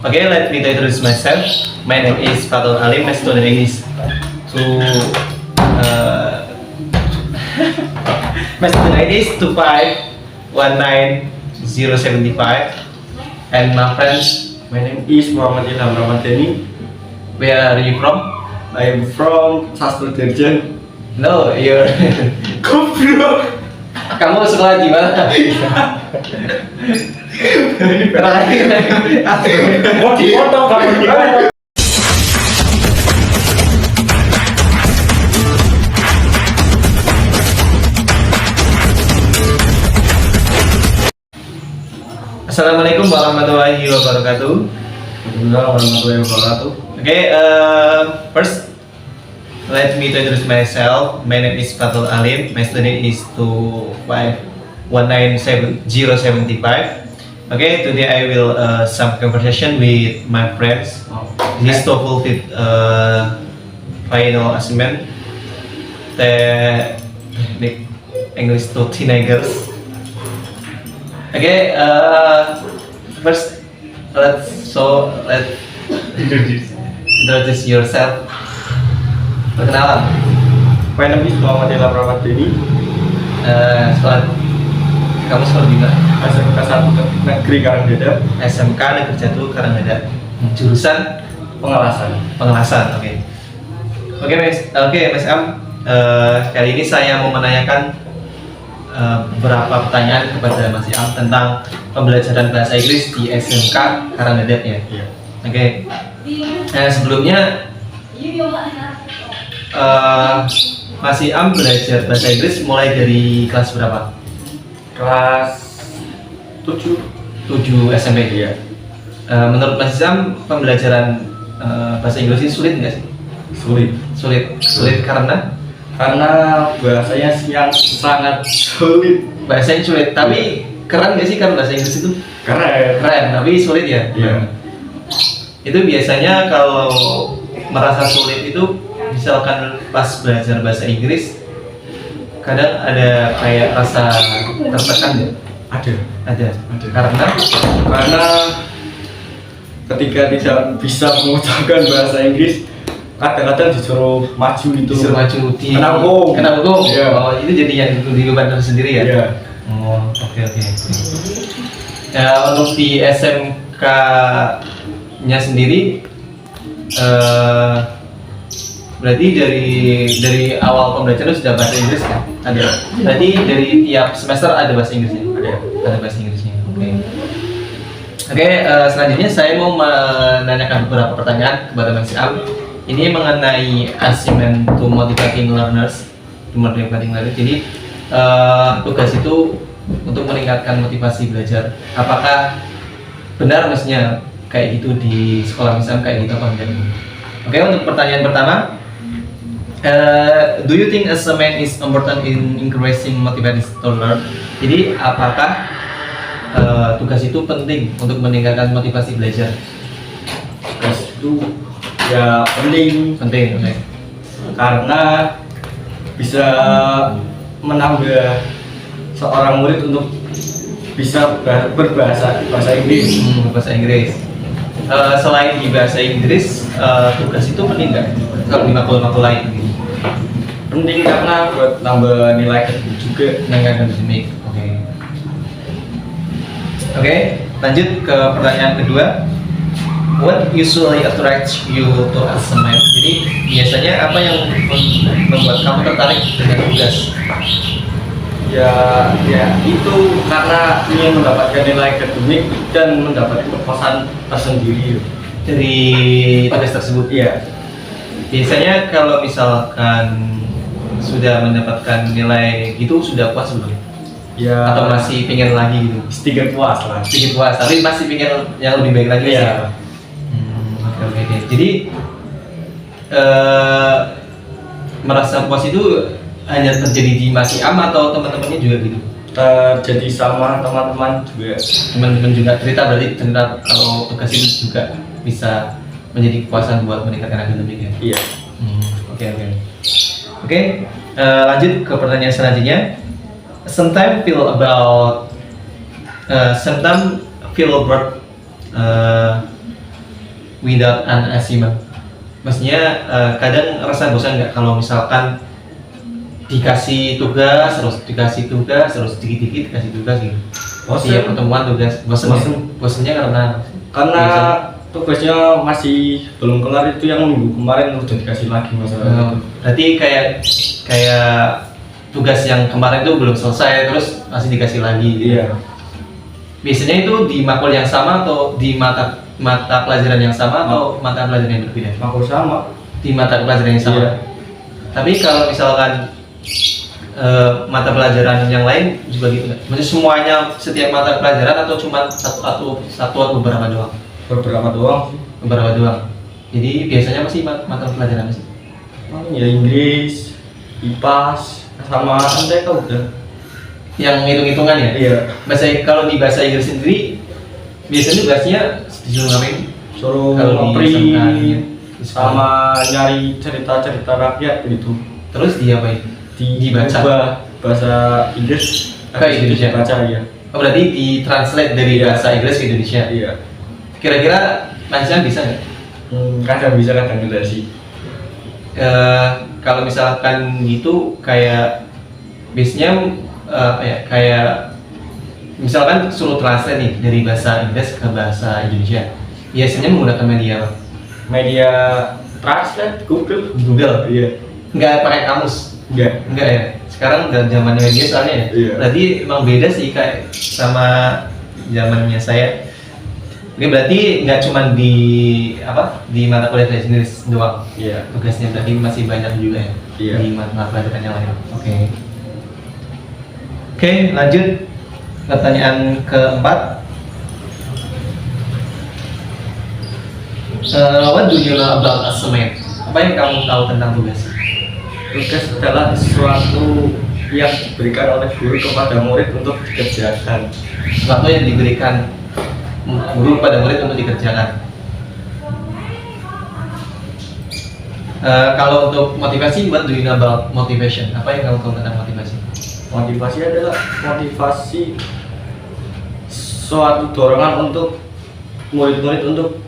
Okay, let me introduce myself. My name is Fatul Alim. My student is to my student ID is 2519075, and my friends. My name is Muhammad Ilham Ramadhani. Where are you from? I am from Sastra Dirjen. No, you're. Goblok. Kamu sekolah di mana? Mau dipotong kamu gimana? Assalamualaikum warahmatullahi wabarakatuh. Warahmatullahi wabarakatuh. Okay, first let me introduce myself. My name is Fatul Alim. My student is 2519075. Okay, today I will some conversation with my friends. This to fulfill final assignment. The English to teenagers. Okay, first let's introduce yourself. Perkenalan. My name is Muhammad Ilham Ramadhani. Sekolah kamu sekolah di mana? SMK 1 Negeri Karangdada. SMK Negeri 1 Karangdada. Jurusan Pengelasan. Oke. Oke, Mas Am. Kali ini saya mau menanyakan beberapa pertanyaan kepada Mas Am tentang pembelajaran bahasa Inggris di SMK Karangdada ya. Iya. Oke. Sebelumnya Mas Am belajar bahasa Inggris mulai dari kelas berapa? Kelas 7 SMP. Iya. Menurut Mas Am pembelajaran bahasa Inggris ini sulit nggak sih? Sulit karena bahasanya yang sangat sulit. bahasanya sulit, tapi keren nggak sih kan bahasa Inggris itu? Keren. Tapi sulit ya? Iya. Itu biasanya kalau merasa sulit itu misalkan pas belajar bahasa Inggris kadang ada kayak rasa tertekan ya? Ada. Karena ketika tidak bisa mengucapkan bahasa Inggris, kadang-kadang disuruh maju itu. di Kenanggung. Iya. Yeah. Itu jadi yang di beban tersendiri ya? Iya. Oh, oke. Ya, untuk di SMK-nya sendiri, berarti dari awal pembelajaran sudah bahasa Inggris kan? Ada. Berarti dari tiap semester ada bahasa Inggrisnya? Ada bahasa Inggrisnya. Oke, selanjutnya saya mau menanyakan beberapa pertanyaan kepada Mas Am. Ini mengenai assignment to motivating learners. Jadi tugas itu untuk meningkatkan motivasi belajar. Apakah benar maksudnya kayak gitu di sekolah misalnya kayak gitu apa enggak? Oke, untuk pertanyaan pertama, do you think assignment is important in increasing motivation to learn? Jadi apakah tugas itu penting untuk meningkatkan motivasi belajar? Tugas itu ya penting. Oke. Karena bisa menambah seorang murid untuk bisa berbahasa Inggris. Bahasa Inggris. Selain di bahasa Inggris, tugas itu penting nggak? Kalau di makul-makul lain gitu. Penting karena buat nambah nilai juga. Meningkatkan akademik. Oke, lanjut ke pertanyaan kedua. What usually attracts you to assignment? Jadi biasanya apa yang membuat kamu tertarik dengan tugas? Ya itu karena ingin mendapatkan nilai akademik dan mendapatkan kepuasan tersendiri Dari tugas tersebut. Iya. Biasanya kalau misalkan sudah mendapatkan nilai itu sudah puas belum? Ya. Atau masih pengen lagi gitu? Sedikit puas lah. Sedikit puas, tapi masih pengen yang lebih baik lagi Iya. sih. Oke. Jadi merasa puas itu hanya terjadi di Mas Am atau teman-temannya juga gitu? Terjadi sama teman-teman juga. Teman-teman juga cerita kalau tugas itu juga bisa menjadi kepuasan buat meningkatkan akademik ya? Iya. Oke, lanjut ke pertanyaan selanjutnya. Sometimes feel bored without an assignment. Maksudnya kadang rasa bosan nggak kalau misalkan dikasih tugas terus dikit-dikit dikasih tugas gitu. Iya, pertemuan tugas bosannya karena tugasnya masih belum kelar, itu yang minggu kemarin udah dikasih lagi masalah. Berarti kayak tugas yang kemarin tuh belum selesai terus masih dikasih lagi gitu. Iya. Biasanya itu di makul yang sama atau di mata pelajaran yang sama atau mata pelajaran yang berbeda? Makul sama. Di mata pelajaran yang sama. Iya. Tapi kalau misalkan mata pelajaran yang lain juga gitu nggak? Maksudnya semuanya setiap mata pelajaran atau cuma satu atau beberapa doang? Beberapa doang sih. Beberapa doang. Jadi biasanya apa sih mata pelajaran sih? Ya Inggris, IPAS, sama MTK udah. Yang hitung-hitungan ya? Iya. Kalau di bahasa Inggris sendiri biasanya tugasnya disuruh ngapain? Suruh Kalau di nge-print SMK, sama nyari cerita-cerita rakyat gitu. Terus diapain? Dibaca bahasa Inggris ke Indonesia. Baca ya. Oh, berarti ditranslate dari Iya. bahasa Inggris ke Indonesia. Iya. Kira-kira Mas bisa nggak? Kadang bisa kadang enggak sih. Kalau misalkan gitu kayak biasanya kayak misalkan suruh translate nih dari bahasa Inggris ke bahasa Indonesia, biasanya menggunakan media apa? Media translate Google. Iya. Nggak pakai kamus? Enggak ya. Sekarang udah zamannya media soalnya ya. Iya. Berarti emang beda sih kayak sama zamannya saya. Oke, berarti nggak cuma di mata kuliah bahasa Inggris doang. Iya. Tugasnya berarti masih banyak juga ya. Iya. Di mata pelajaran yang lain. Oke, lanjut pertanyaan keempat. What do you know about assignment? Apa yang kamu tahu tentang tugas? Tugas adalah sesuatu yang diberikan oleh guru kepada murid untuk dikerjakan. Sesuatu yang diberikan guru pada murid untuk dikerjakan. Kalau untuk motivasi, what do you know about motivation? Apa yang kamu tahu tentang motivasi? Motivasi adalah motivasi suatu dorongan untuk murid-murid untuk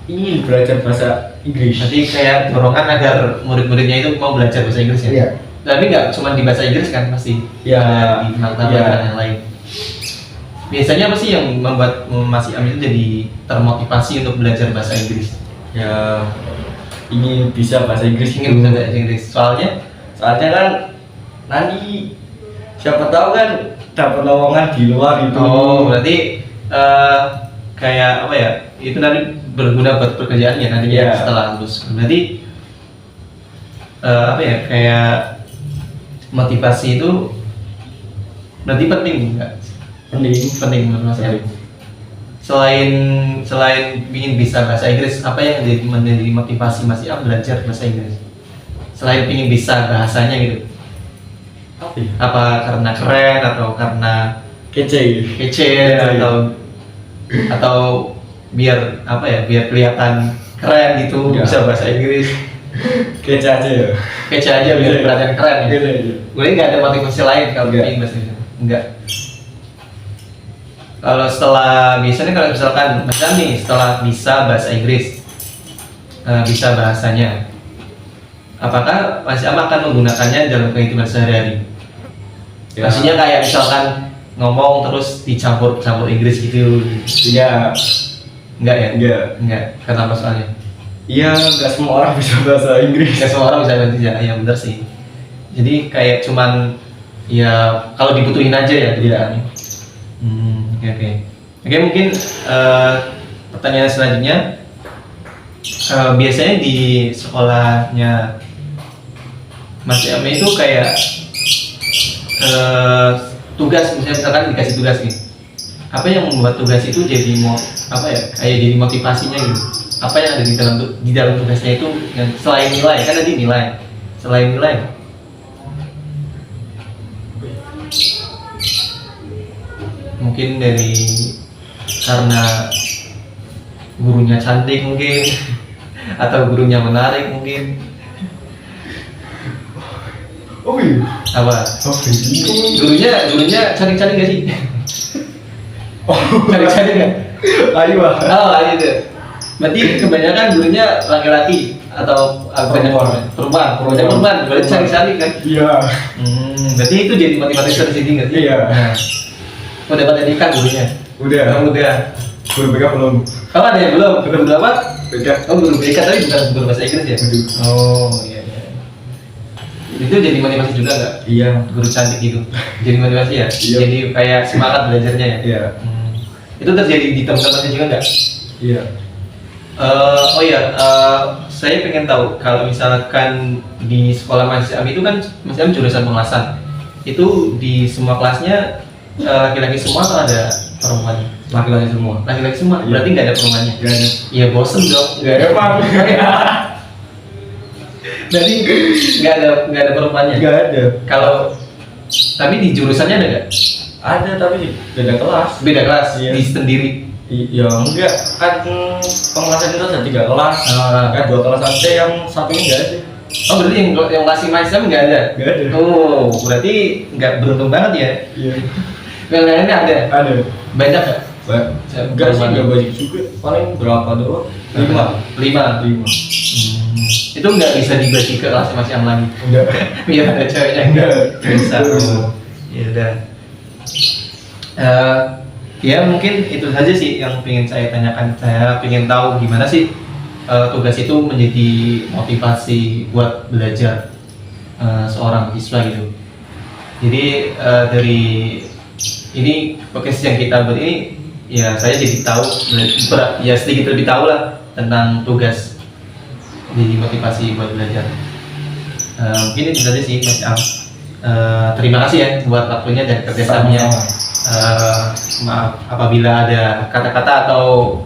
ingin belajar bahasa Inggris. Jadi kayak dorongan agar murid-muridnya itu mau belajar bahasa Inggris ya? Iya. Tapi nggak cuma di bahasa Inggris kan, pasti Iya. di mata pelajaran yang lain. Biasanya apa sih yang membuat Mas Am itu jadi termotivasi untuk belajar bahasa Inggris? Ya, ingin bisa bahasa Inggris. Ingin bisa bahasa Inggris. Soalnya kan nanti siapa tahu kan dapat lowongan di luar itu. oh, berarti kayak apa ya? Itu nanti berguna buat pekerjaannya nantinya Iya. setelah lulus. Berarti apa ya? Kayak motivasi itu berarti penting nggak? Penting menurut Mas Am. Selain ingin bisa bahasa Inggris, apa yang menjadi motivasi Mas Am belajar bahasa Inggris? Selain ingin bisa bahasanya gitu. Apa karena keren atau karena Kece. Iya. atau biar apa ya, biar kelihatan keren gitu, Iya. bisa bahasa Inggris. Kece aja ya. Kece aja biar Iya. kelihatan keren ya. Iya. Gue nggak ada motivasi lain kalau Enggak. ingin bahasa Inggris. Enggak. Kalau setelah biasanya kalau misalkan misalnya nih setelah bisa bahasa Inggris, bisa bahasanya, apakah Mas Am akan menggunakannya dalam kehidupan sehari-hari? Ya. Maksudnya kayak misalkan ngomong terus dicampur Inggris gitu? Iya. Enggak ya? Enggak. Kenapa soalnya? Iya, nggak semua orang bisa bahasa Inggris. Nggak semua orang bisa bahasa Inggris, ya bener sih. Jadi kayak cuman ya kalau dibutuhin aja ya. Iya. Oke, mungkin pertanyaan selanjutnya, biasanya di sekolahnya Mas Am itu kayak tugas, misalkan dikasih tugas nih, apa yang membuat tugas itu jadi kayak jadi motivasinya gitu? Apa yang ada di dalam tugasnya itu yang selain nilai, kan tadi nilai, selain nilai mungkin dari karena gurunya cantik mungkin atau gurunya menarik mungkin. Oh iya. Apa? Gurunya cantik-cantik gak sih? Oh, Cantik-cantik gak? ayo. Oh, ayo deh. Berarti kebanyakan gurunya laki-laki atau banyak perempuan, berarti cari-cari kan? Iya. Berarti itu jadi motivasi tersendiri nggak sih? Iya. Nah, udah pada nikah gurunya? Udah. Udah. Guru BK belum. Oh ada yang belum? Belum berapa? BK. Oh guru BK tapi bukan guru bahasa Inggris ya? Aduh. Oh iya. Itu jadi motivasi juga nggak? Iya. Guru cantik gitu. Jadi motivasi ya? Iya. Jadi kayak semangat belajarnya ya? Iya. Itu terjadi di teman-temannya juga nggak? Iya. Oh iya, saya pengen tahu kalau misalkan di sekolah Mas Am itu kan Mas Am jurusan pengawasan. Itu di semua kelasnya laki-laki semua atau ada perempuan? Laki-laki semua. Laki-laki semua, Iya. berarti nggak ada perempuannya? Gak ada. Iya bosen dong. Gak ada Pak. Jadi nggak ada perempuannya. Gak ada. Kalau tapi di jurusannya ada nggak? Ada tapi beda kelas. Beda kelas, Iya. di sendiri. Iya enggak kan pengawasan itu ada 3 kelas. Kan 2 kelas aja yang satunya enggak ada. Oh berarti yang kasih Mas Am nggak ada? Nggak ada. Oh berarti nggak beruntung banget ya? Iya. Yang lainnya ada? Ada. Banyak nggak? Enggak sih enggak banyak juga. Paling berapa doang? 5. 5. Itu nggak bisa dibagi ke kelas Mas Am lagi? Enggak. Biar ada ceweknya Nggak. bisa. Bisa. Ya udah. Ya mungkin itu saja sih yang ingin saya tanyakan. Saya ingin tahu gimana sih tugas itu menjadi motivasi buat belajar seorang siswa gitu. Jadi dari ini podcast yang kita buat ini, ya saya jadi tahu, ya sedikit lebih tahu lah tentang tugas jadi motivasi buat belajar. Mungkin itu saja sih Mas Am. Terima kasih ya buat waktunya dan kerjasamanya. Maaf apabila ada kata-kata atau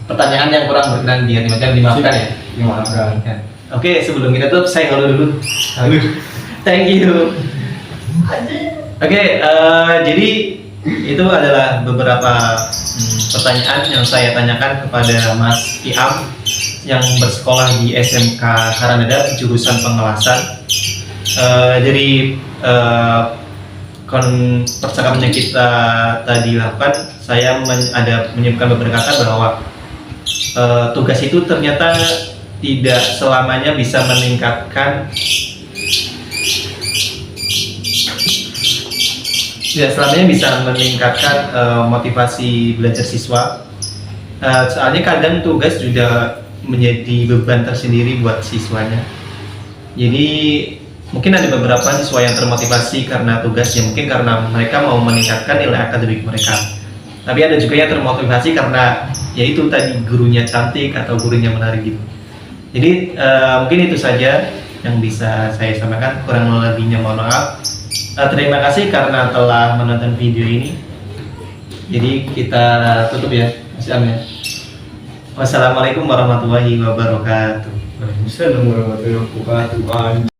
pertanyaan yang kurang berkenan di hati Mas Am, dimaafkan ya. Dimaafkan. Oke, sebelum kita tutup saya halo dulu. Thank you. Oke, jadi itu adalah beberapa pertanyaan yang saya tanyakan kepada Mas Iam yang bersekolah di SMK Karangdada jurusan pengawasan. Jadi percakapan yang kita tadi lakukan, saya ada menyebutkan beberapa kata bahwa tugas itu ternyata tidak selamanya bisa meningkatkan motivasi belajar siswa. Soalnya kadang tugas juga menjadi beban tersendiri buat siswanya. Jadi mungkin ada beberapa siswa yang termotivasi karena tugas, ya mungkin karena mereka mau meningkatkan nilai akademik mereka. Tapi ada juga yang termotivasi karena yaitu tadi gurunya cantik atau gurunya menarik gitu. Jadi mungkin itu saja yang bisa saya sampaikan, kurang lebihnya mohon maaf. Terima kasih karena telah menonton video ini. Jadi kita tutup ya, Mas Am ya. Wassalamualaikum warahmatullahi wabarakatuh. Bisa dong warahmatullahi wabarakatuh.